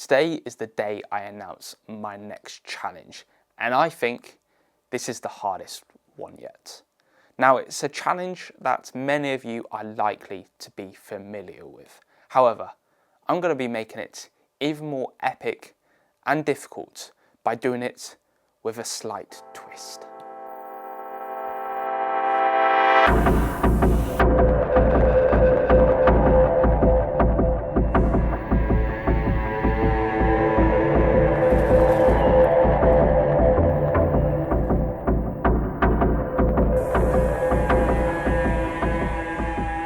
Today is the day I announce my next challenge, and I think this is the hardest one yet. Now, it's a challenge that many of you are likely to be familiar with. However, I'm going to be making it even more epic and difficult by doing it with a slight twist.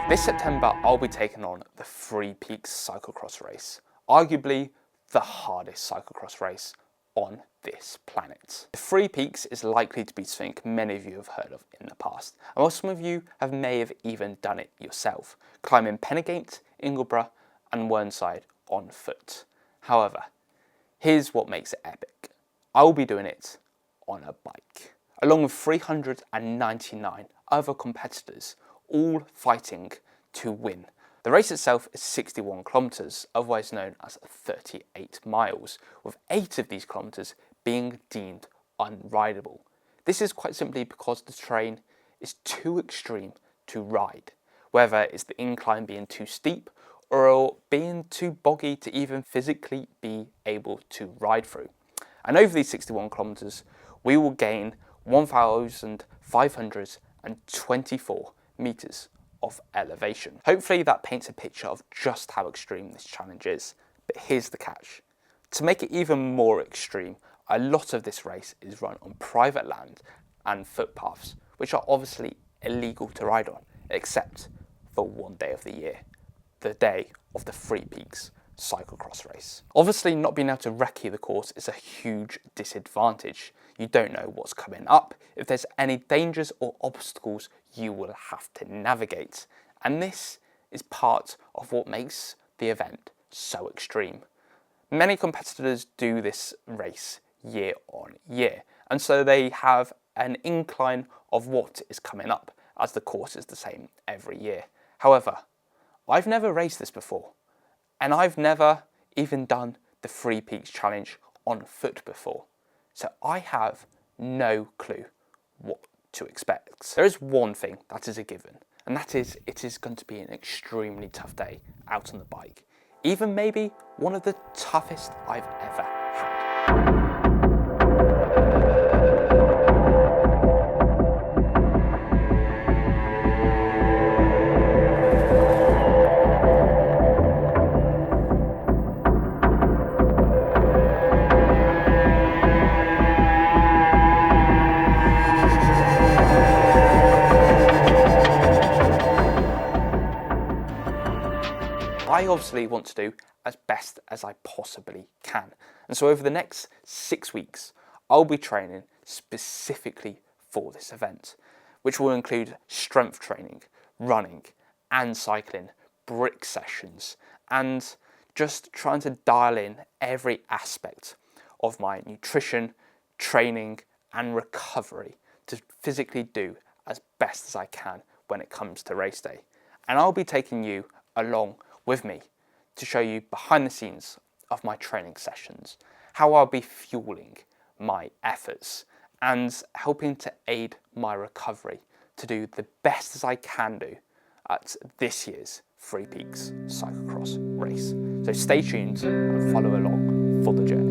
This September, I'll be taking on the Three Peaks cyclocross race, arguably the hardest cyclocross race on this planet. The Three Peaks is likely to be something many of you have heard of in the past, and while some of you may have even done it yourself, climbing Pennygate, Ingleborough and Whernside on foot. However, here's what makes it epic. I will be doing it on a bike, along with 399 other competitors, all fighting to win. The race itself is 61 kilometres, otherwise known as 38 miles, with 8 of these kilometres being deemed unrideable. This is quite simply because the terrain is too extreme to ride, whether it's the incline being too steep or being too boggy to even physically be able to ride through. And over these 61 kilometres, we will gain 1,524 metres of elevation. Hopefully that paints a picture of just how extreme this challenge is, but here's the catch. To make it even more extreme, a lot of this race is run on private land and footpaths, which are obviously illegal to ride on, except for one day of the year, the day of the Three Peaks cyclocross race. Obviously, not being able to recce the course is a huge disadvantage. You don't know what's coming up, if there's any dangers or obstacles you will have to navigate. And this is part of what makes the event so extreme. Many competitors do this race year on year, and so they have an incline of what is coming up, as the course is the same every year. However, I've never raced this before, and I've never even done the Three Peaks challenge on foot before. So I have no clue what to expect. There is one thing that is a given, and that is it is going to be an extremely tough day out on the bike. Even maybe one of the toughest I've ever had. I obviously want to do as best as I possibly can. And so over the next 6 weeks, I'll be training specifically for this event, which will include strength training, running and cycling, brick sessions, and just trying to dial in every aspect of my nutrition, training and recovery to physically do as best as I can when it comes to race day. And I'll be taking you along with me to show you behind the scenes of my training sessions, how I'll be fueling my efforts and helping to aid my recovery to do the best as I can do at this year's Three Peaks cyclocross race. So stay tuned and follow along for the journey.